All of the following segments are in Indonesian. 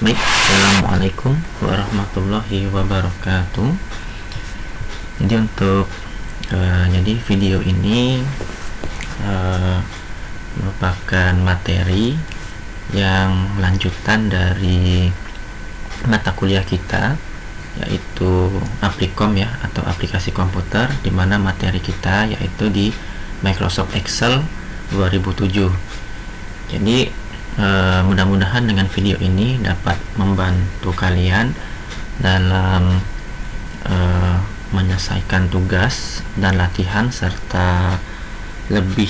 Baik, assalamualaikum warahmatullahi wabarakatuh. Jadi untuk video ini merupakan materi yang lanjutan dari mata kuliah kita, yaitu Applikom ya, atau aplikasi komputer, di mana materi kita yaitu di Microsoft Excel 2007. Jadi mudah-mudahan dengan video ini dapat membantu kalian dalam menyelesaikan tugas dan latihan, serta lebih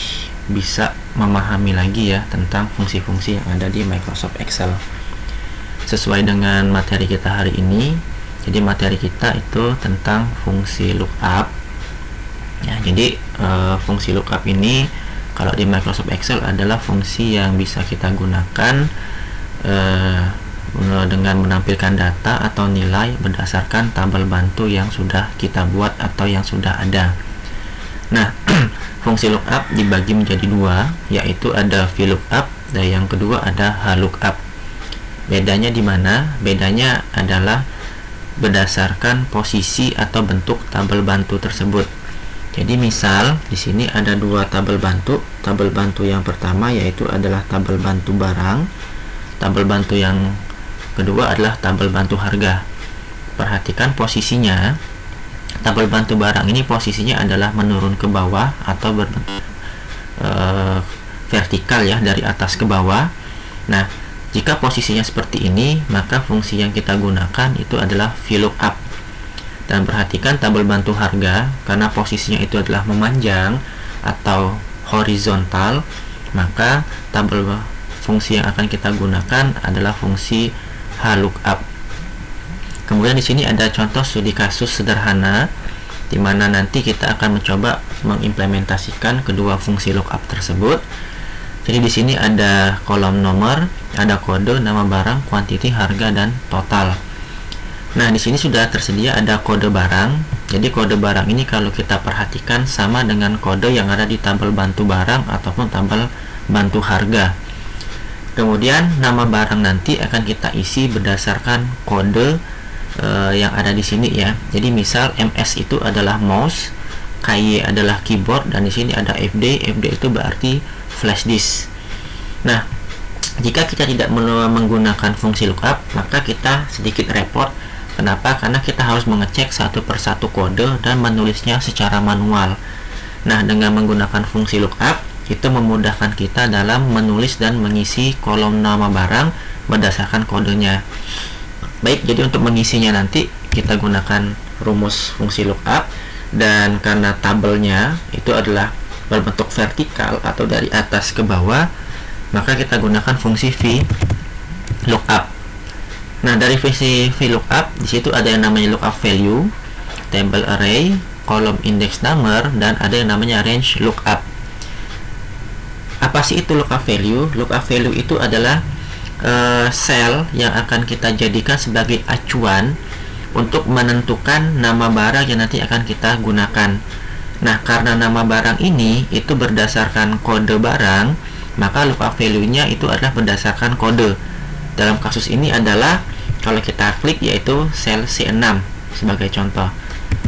bisa memahami lagi ya tentang fungsi-fungsi yang ada di Microsoft Excel. Sesuai dengan materi kita hari ini, jadi materi kita itu tentang fungsi lookup ya. Jadi fungsi lookup ini kalau di Microsoft Excel adalah fungsi yang bisa kita gunakan dengan menampilkan data atau nilai berdasarkan tabel bantu yang sudah kita buat atau yang sudah ada. Nah, fungsi lookup dibagi menjadi dua, yaitu ada VLOOKUP dan yang kedua ada HLOOKUP. Bedanya di mana? Bedanya adalah berdasarkan posisi atau bentuk tabel bantu tersebut. Jadi misal di sini ada dua tabel bantu. Tabel bantu yang pertama yaitu adalah tabel bantu barang. Tabel bantu yang kedua adalah tabel bantu harga. Perhatikan posisinya. Tabel bantu barang ini posisinya adalah menurun ke bawah atau berbentuk vertikal ya, dari atas ke bawah. Nah, jika posisinya seperti ini, maka fungsi yang kita gunakan itu adalah VLOOKUP. Dan perhatikan tabel bantu harga, karena posisinya itu adalah memanjang atau horizontal, maka fungsi yang akan kita gunakan adalah fungsi HLOOKUP. Kemudian di sini ada contoh studi kasus sederhana, di mana nanti kita akan mencoba mengimplementasikan kedua fungsi lookup tersebut. Jadi di sini ada kolom nomor, ada kode, nama barang, kuantiti, harga, dan total. Nah, di sini sudah tersedia ada kode barang. Jadi kode barang ini kalau kita perhatikan sama dengan kode yang ada di tabel bantu barang ataupun tabel bantu harga. Kemudian nama barang nanti akan kita isi berdasarkan kode yang ada di sini ya. Jadi misal MS itu adalah mouse, KY adalah keyboard, dan di sini ada FD. FD itu berarti flash disk. Nah, jika kita tidak menggunakan fungsi lookup, maka kita sedikit repot. Kenapa? Karena kita harus mengecek satu persatu kode dan menulisnya secara manual. Nah, dengan menggunakan fungsi lookup, itu memudahkan kita dalam menulis dan mengisi kolom nama barang berdasarkan kodenya. Baik, jadi untuk mengisinya nanti kita gunakan rumus fungsi lookup, dan karena tabelnya itu adalah berbentuk vertikal atau dari atas ke bawah, maka kita gunakan fungsi VLOOKUP. Nah, dari fungsi VLOOKUP di situ ada yang namanya lookup value, table array, kolom index number, dan ada yang namanya range lookup. Apa sih itu lookup value? Lookup value itu adalah sel yang akan kita jadikan sebagai acuan untuk menentukan nama barang yang nanti akan kita gunakan. Nah, karena nama barang ini itu berdasarkan kode barang, maka lookup value-nya itu adalah berdasarkan kode. Dalam kasus ini adalah kalau kita klik yaitu sel C6 sebagai contoh.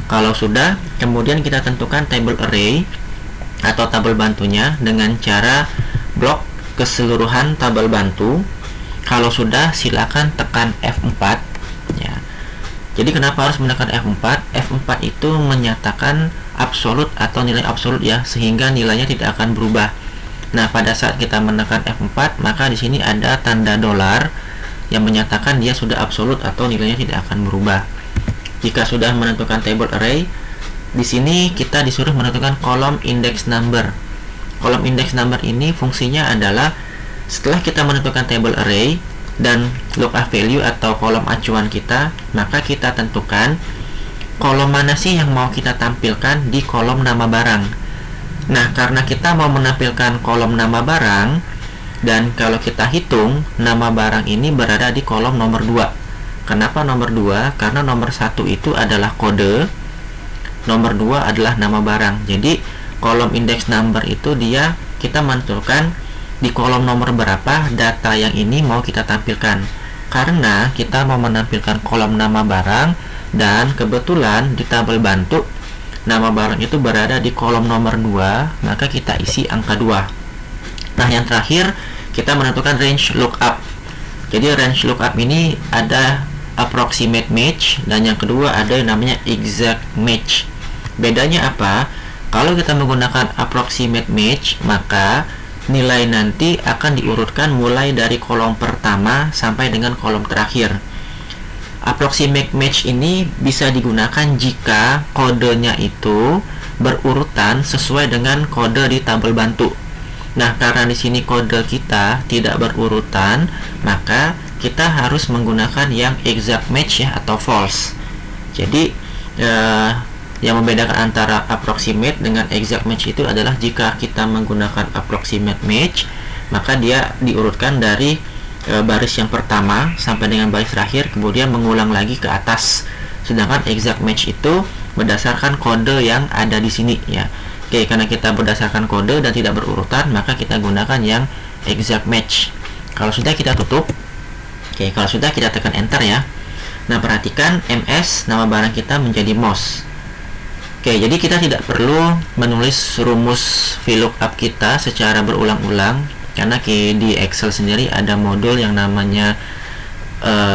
Kalau sudah, kemudian kita tentukan table array atau tabel bantunya dengan cara blok keseluruhan tabel bantu. Kalau sudah, silakan tekan F4 ya. Jadi kenapa harus menekan F4? F4 itu menyatakan absolut atau nilai absolut ya, sehingga nilainya tidak akan berubah. Nah, pada saat kita menekan F4, maka di sini ada tanda dolar yang menyatakan dia sudah absolut atau nilainya tidak akan berubah. Jika sudah menentukan table array, di sini kita disuruh menentukan kolom index number. Kolom index number ini fungsinya adalah setelah kita menentukan table array dan lookup value atau kolom acuan kita, maka kita tentukan kolom mana sih yang mau kita tampilkan di kolom nama barang. Nah, karena kita mau menampilkan kolom nama barang, dan kalau kita hitung, nama barang ini berada di kolom nomor 2. Kenapa nomor 2? Karena nomor 1 itu adalah kode, nomor 2 adalah nama barang. Jadi kolom index number itu kita menentukan di kolom nomor berapa data yang ini mau kita tampilkan. karena kita mau menampilkan kolom nama barang dan kebetulan di tabel bantu nama barang itu berada di kolom nomor 2, maka kita isi angka 2. Nah, yang terakhir kita menentukan range lookup. Jadi range lookup ini ada approximate match dan yang kedua ada yang namanya exact match. Bedanya apa? Kalau kita menggunakan approximate match, maka nilai nanti akan diurutkan mulai dari kolom pertama sampai dengan kolom terakhir. Approximate match ini bisa digunakan jika kodenya itu berurutan sesuai dengan kode di tabel bantu. Nah, karena di sini kode kita tidak berurutan, maka kita harus menggunakan yang exact match ya, atau false. Jadi yang membedakan antara approximate dengan exact match itu adalah jika kita menggunakan approximate match, maka dia diurutkan dari baris yang pertama sampai dengan baris terakhir, kemudian mengulang lagi ke atas. Sedangkan exact match itu berdasarkan kode yang ada di sini ya. Oke, karena kita berdasarkan kode dan tidak berurutan, maka kita gunakan yang exact match. Kalau sudah kita tutup. Oke, kalau sudah kita tekan enter ya. Nah, perhatikan MS nama barang kita menjadi mouse. Oke, jadi kita tidak perlu menulis rumus VLOOKUP kita secara berulang-ulang karena di Excel sendiri ada modul yang namanya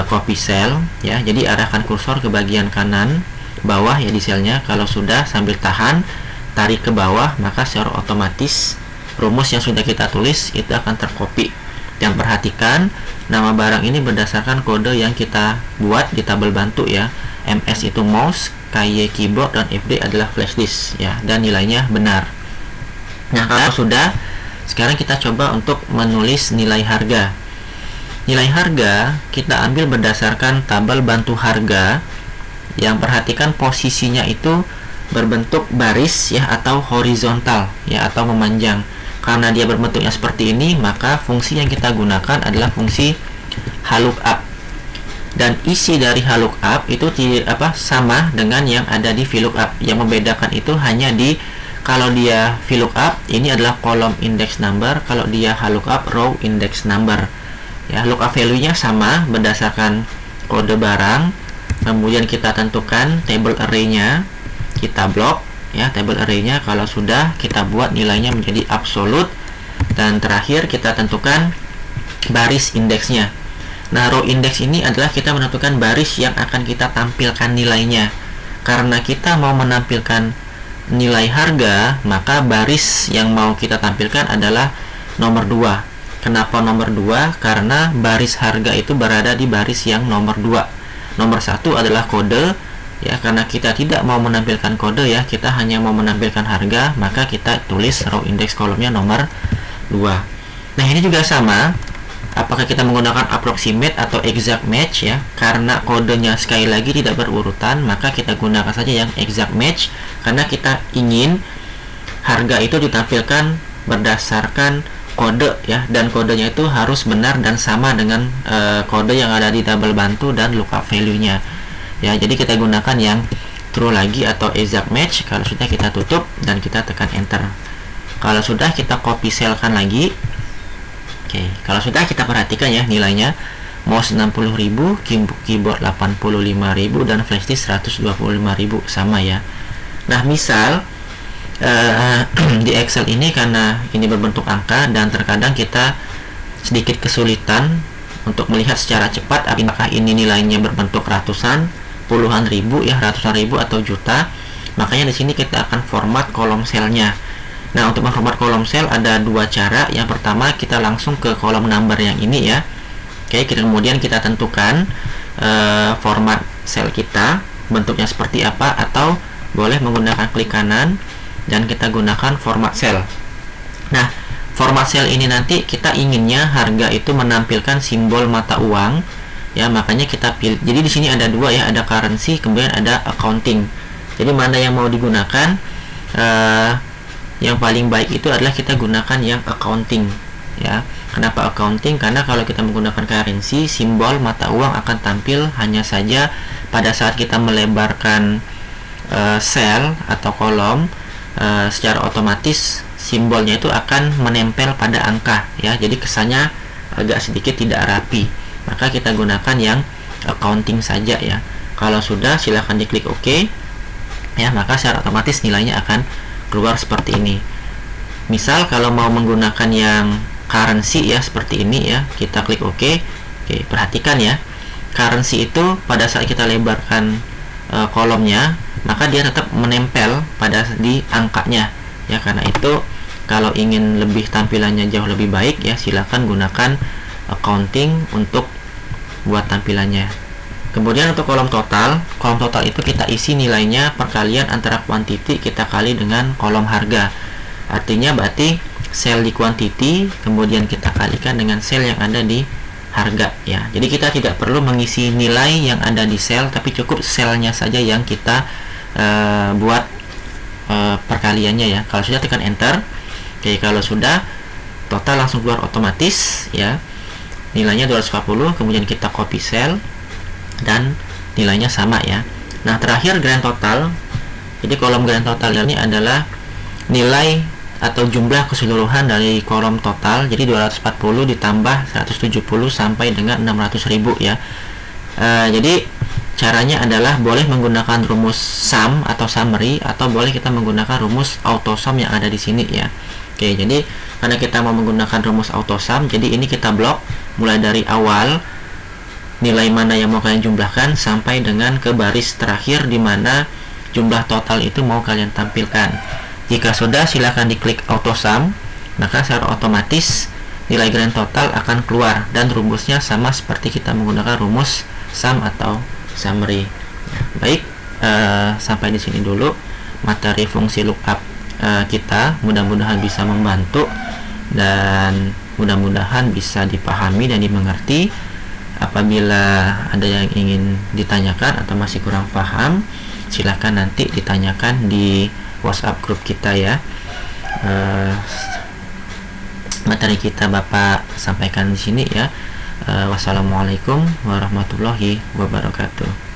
copy cell ya. Jadi arahkan kursor ke bagian kanan bawah ya di selnya. Kalau sudah, sambil tahan, tarik ke bawah, maka secara otomatis rumus yang sudah kita tulis itu akan tercopy. Dan perhatikan nama barang ini berdasarkan kode yang kita buat di tabel bantu ya. MS itu mouse, KY keyboard, dan FD adalah flash disk ya, dan nilainya benar. Nah, kalau sudah, sekarang kita coba untuk menulis nilai harga. Nilai harga kita ambil berdasarkan tabel bantu harga yang perhatikan posisinya itu berbentuk baris ya, atau horizontal ya, atau memanjang. Karena dia berbentuknya seperti ini, maka fungsi yang kita gunakan adalah fungsi HLOOKUP. Dan isi dari HLOOKUP itu sama dengan yang ada di VLOOKUP. Yang membedakan itu hanya di kalau dia VLOOKUP ini adalah kolom index number, kalau dia HLOOKUP row index number. Ya, lookup value-nya sama berdasarkan kode barang. Kemudian kita tentukan table array-nya, kita blok ya table array-nya. Kalau sudah, kita buat nilainya menjadi absolute, dan terakhir kita tentukan baris indeksnya. Nah, row index ini adalah kita menentukan baris yang akan kita tampilkan nilainya. Karena kita mau menampilkan nilai harga, maka baris yang mau kita tampilkan adalah nomor 2. Kenapa nomor 2? Karena baris harga itu berada di baris yang nomor 2. Nomor 1 adalah kode ya, karena kita tidak mau menampilkan kode ya, kita hanya mau menampilkan harga, maka kita tulis row index kolomnya nomor 2. Nah, ini juga sama. Apakah kita menggunakan approximate atau exact match ya? Karena kodenya sekali lagi tidak berurutan, maka kita gunakan saja yang exact match karena kita ingin harga itu ditampilkan berdasarkan kode ya, dan kodenya itu harus benar dan sama dengan kode yang ada di tabel bantu dan lookup value-nya. Ya, jadi kita gunakan yang true lagi atau exact match. Kalau sudah, kita tutup dan kita tekan enter. Kalau sudah, kita copy cell-kan lagi. Oke, kalau sudah, kita perhatikan ya nilainya. Mouse 60.000, keyboard 85.000, dan flash disk 125.000, sama ya. Nah, misal di Excel ini karena ini berbentuk angka dan terkadang kita sedikit kesulitan untuk melihat secara cepat apakah ini nilainya berbentuk ratusan, puluhan ribu ya, ratusan ribu atau juta. Makanya di sini kita akan format kolom selnya. Nah, untuk memformat kolom sel ada dua cara. Yang pertama, kita langsung ke kolom number yang ini ya. Oke, kemudian kita tentukan format sel kita bentuknya seperti apa, atau boleh menggunakan klik kanan dan kita gunakan format sel. Nah, format sel ini nanti kita inginnya harga itu menampilkan simbol mata uang ya, makanya kita pilih. Jadi di sini ada dua ya, ada currency, kemudian ada accounting. Jadi mana yang mau digunakan? Yang paling baik itu adalah kita gunakan yang accounting ya. Kenapa accounting? Karena kalau kita menggunakan currency, simbol mata uang akan tampil hanya saja pada saat kita melebarkan sel atau kolom, secara otomatis simbolnya itu akan menempel pada angka ya. Jadi kesannya agak sedikit tidak rapi. maka kita gunakan yang accounting saja ya. Kalau sudah, silahkan diklik OK ya, maka secara otomatis nilainya akan keluar seperti ini. Misal kalau mau menggunakan yang currency ya, seperti ini ya, kita klik OK. Oke, perhatikan ya, currency itu pada saat kita lebarkan kolomnya, maka dia tetap menempel di angkanya ya. Karena itu kalau ingin lebih tampilannya jauh lebih baik ya, silakan gunakan accounting untuk buat tampilannya. Kemudian untuk kolom total itu kita isi nilainya perkalian antara quantity kita kali dengan kolom harga. Artinya berarti sel di quantity kemudian kita kalikan dengan sel yang ada di harga ya. Jadi kita tidak perlu mengisi nilai yang ada di sel, tapi cukup selnya saja yang kita buat perkaliannya ya. Kalau sudah, tekan enter. Oke, kalau sudah, total langsung keluar otomatis ya. Nilainya 240, kemudian kita copy sel dan nilainya sama ya. Nah, terakhir grand total. Jadi kolom grand total ini adalah nilai atau jumlah keseluruhan dari kolom total. Jadi 240 ditambah 170 sampai dengan 600.000 ya. Jadi caranya adalah boleh menggunakan rumus sum atau summary, atau boleh kita menggunakan rumus auto sum yang ada di sini ya. Oke, jadi karena kita mau menggunakan rumus auto sum, jadi ini kita blok mulai dari awal nilai mana yang mau kalian jumlahkan sampai dengan ke baris terakhir di mana jumlah total itu mau kalian tampilkan. Jika sudah, silakan diklik auto sum, maka secara otomatis nilai grand total akan keluar dan rumusnya sama seperti kita menggunakan rumus sum atau summary. Baik, sampai di sini dulu materi fungsi lookup kita. Mudah-mudahan bisa membantu dan mudah-mudahan bisa dipahami dan dimengerti. Apabila ada yang ingin ditanyakan atau masih kurang paham, silahkan nanti ditanyakan di WhatsApp grup kita ya. Materi kita Bapak sampaikan di sini ya. Wassalamualaikum warahmatullahi wabarakatuh.